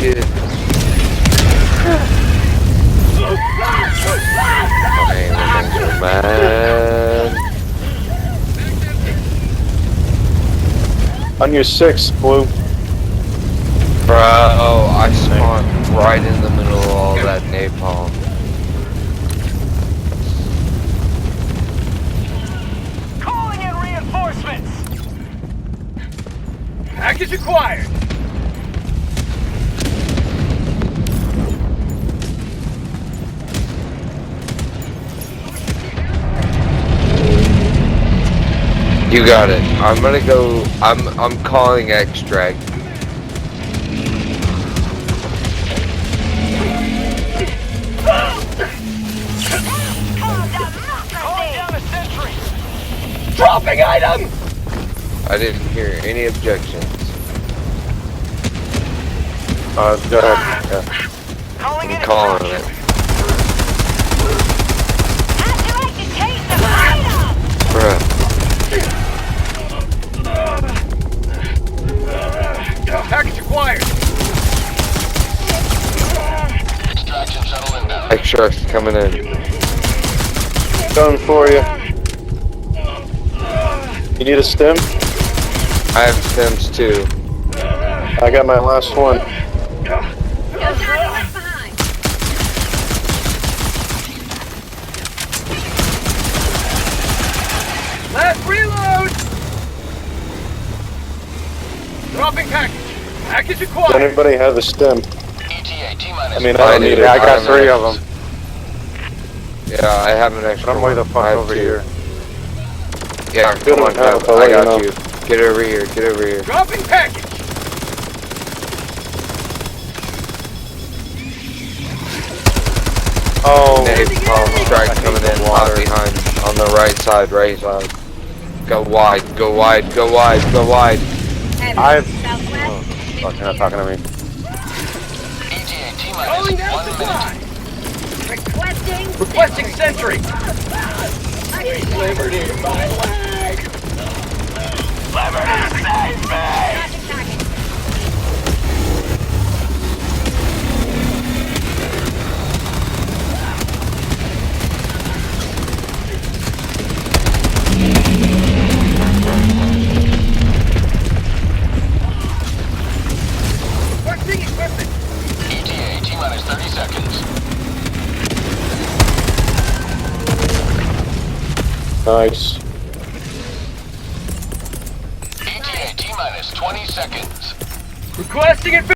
shit. Man, man. On your 6, Blue. Bro, I spawned right in the middle of all that napalm. Calling in reinforcements! Package acquired! You got it. I'm gonna go. I'm calling extract. Calling down a sentry! Dropping item! I didn't hear any objections. Go ahead. Yeah. Calling in I'm calling it. How'd you like to taste the freedom? Bruh. Package acquired! Extraction shuttle inbound. Extract's coming in. Done for you. You need a stim? I have stems too. I got my last one. No target left behind. Last reload! Dropping package. Package Does acquired. anybody have a stim? ETA T-minus. I mean, I I don't do. need it. I I got have 3 an of them. Yeah, I have an extra. I'm way the one. fuck I have over 2. here. Yeah, Good come on, enough, Kev. I'll I let you got know. you. Get over here. Get over here. Dropping package. Oh, Napalm strike coming in hot behind on the right side. Right side. Go wide. Go wide. Go wide. Go wide. I've. Southwest. Oh, fuck, you're not talking to me. ETA Calling T-minus down 1 supply. minute. Requesting sentry. Liberty, my leg. Liberty, save me! Tracking target. Requesting equipment. ETA T-minus 30 seconds. Nice. ETA T-minus 20 seconds. Requesting